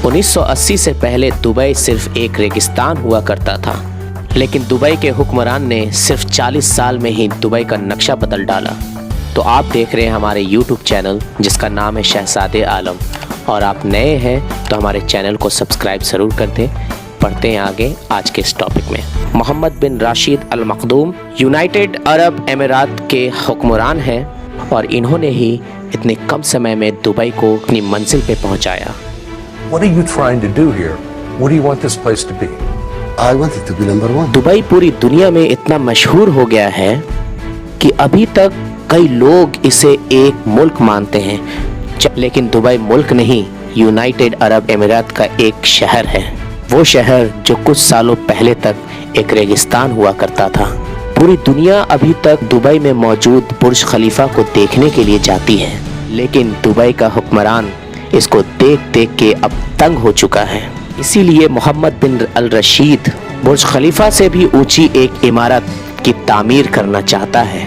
1980 से पहले दुबई सिर्फ एक रेगिस्तान हुआ करता था, लेकिन दुबई के हुक्मरान ने सिर्फ 40 साल में ही दुबई का नक्शा बदल डाला। तो आप देख रहे हैं हमारे YouTube चैनल जिसका नाम है शहजादे आलम, और आप नए हैं तो हमारे चैनल को सब्सक्राइब ज़रूर कर दें। पढ़ते हैं आगे आज के इस टॉपिक में। मोहम्मद बिन राशिद अल मखदूम यूनाइटेड अरब अमीरात के हुक्मरान हैं और इन्होंने ही इतने कम समय में दुबई को अपनी मंजिल पे पहुंचाया। What are you trying to do here? What do you want this place to be? I want it to be number one. Dubai पूरी दुनिया में इतना मशहूर हो गया है कि अभी तक कई लोग इसे एक मुल्क मानते हैं, लेकिन दुबई मुल्क नहीं, यूनाइटेड अरब अमीरात का एक शहर है। वो शहर जो कुछ सालों पहले तक एक रेगिस्तान हुआ करता था। पूरी दुनिया अभी तक दुबई में मौजूद बुर्ज खलीफा को देखने के लिए जाती है, लेकिन दुबई का हुक्मरान इसको देख देख के अब तंग हो चुका है। इसीलिए मोहम्मद बिन अल रशीद बुर्ज खलीफा से भी ऊंची एक इमारत की तामीर करना चाहता है,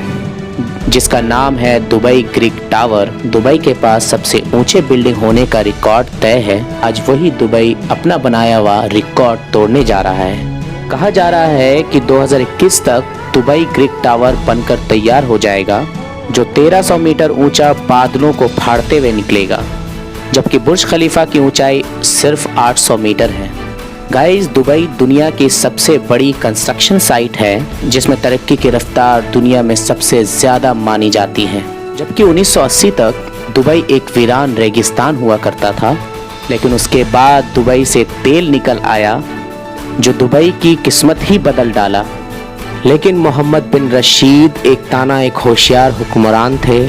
जिसका नाम है दुबई ग्रीक टावर। दुबई के पास सबसे ऊंचे बिल्डिंग होने का रिकॉर्ड तय है। आज वही दुबई अपना बनाया हुआ रिकॉर्ड तोड़ने जा रहा है। कहा जा रहा है कि 2021 तक दुबई ग्रीक टावर बनकर तैयार हो जाएगा, जो 1300 मीटर ऊंचा बादलों को फाड़ते हुए निकलेगा, जबकि बुर्ज खलीफा की ऊंचाई सिर्फ 800 मीटर है। गाइस, दुबई दुनिया की सबसे बड़ी कंस्ट्रक्शन साइट है, जिसमें तरक्की की रफ्तार दुनिया में सबसे ज़्यादा मानी जाती है। जबकि 1980 तक दुबई एक वीरान रेगिस्तान हुआ करता था, लेकिन उसके बाद दुबई से तेल निकल आया, जो दुबई की किस्मत ही बदल डाला। लेकिन मोहम्मद बिन रशीद एक होशियार हुक्मरान थे,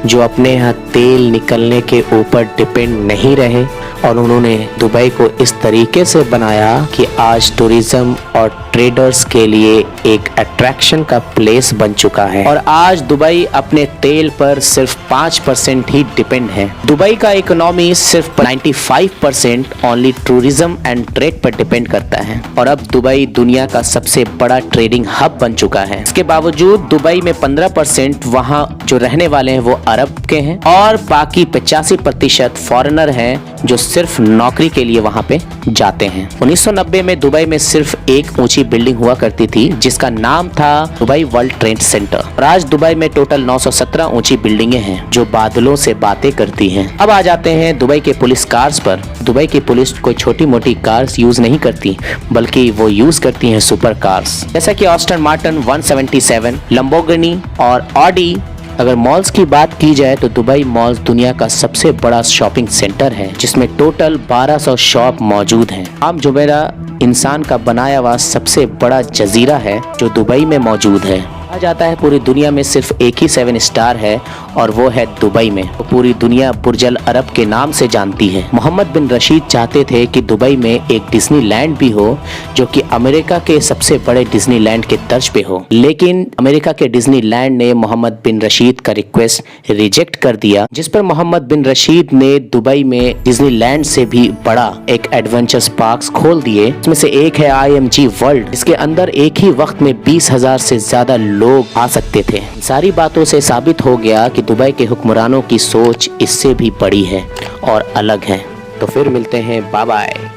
जो अपने यहाँ तेल निकलने के ऊपर डिपेंड नहीं रहे, और उन्होंने दुबई को इस तरीके से बनाया कि आज टूरिज्म और ट्रेडर्स के लिए एक अट्रैक्शन का प्लेस बन चुका है। और आज दुबई अपने तेल पर सिर्फ 5% ही डिपेंड है। दुबई का इकोनॉमी सिर्फ 95% ओनली टूरिज्म एंड ट्रेड पर डिपेंड करता है, और अब दुबई दुनिया का सबसे बड़ा ट्रेडिंग हब बन चुका है। इसके बावजूद दुबई में 15% वहाँ जो रहने वाले हैं वो अरब के हैं, और बाकी 85% फॉरेनर हैं जो सिर्फ नौकरी के लिए वहाँ पे जाते हैं। 1990 में दुबई में सिर्फ एक ऊंची बिल्डिंग हुआ करती थी, जिसका नाम था दुबई वर्ल्ड ट्रेड सेंटर, और आज दुबई में टोटल 917 ऊंची बिल्डिंगें हैं जो बादलों से बातें करती हैं। अब आ जाते हैं दुबई के पुलिस कार्स पर। दुबई की पुलिस कोई छोटी मोटी कार्स यूज नहीं करती, बल्कि वो यूज करती हैं सुपर कार्स, जैसा कि ऑस्टन मार्टिन 177, लंबोर्गिनी और ऑडी। अगर मॉल्स की बात की जाए तो दुबई मॉल्स दुनिया का सबसे बड़ा शॉपिंग सेंटर है, जिसमें टोटल 1200 शॉप मौजूद हैं। आम जुमेरा इंसान का बनाया हुआ सबसे बड़ा जजीरा है जो दुबई में मौजूद है। कहा जाता है पूरी दुनिया में सिर्फ एक ही 7 स्टार है, और वो है दुबई में। तो पूरी दुनिया बुर्ज अल अरब के नाम से जानती है। मोहम्मद बिन रशीद चाहते थे कि दुबई में एक डिज्नीलैंड भी हो, जो कि अमेरिका के सबसे बड़े डिज्नीलैंड के तर्ज पे हो, लेकिन अमेरिका के डिज्नीलैंड ने मोहम्मद बिन रशीद का रिक्वेस्ट रिजेक्ट कर दिया, जिस पर मोहम्मद बिन रशीद ने दुबई में डिज्नीलैंड से भी बड़ा एक एडवेंचर पार्क खोल दिए, जिसमें से एक है IMG वर्ल्ड। इसके अंदर एक ही वक्त में 20,000 से ज्यादा लोग आ सकते थे। सारी बातों से साबित हो गया कि दुबई के हुक्मरानों की सोच इससे भी बड़ी है और अलग है। तो फिर मिलते हैं, बाय बाय।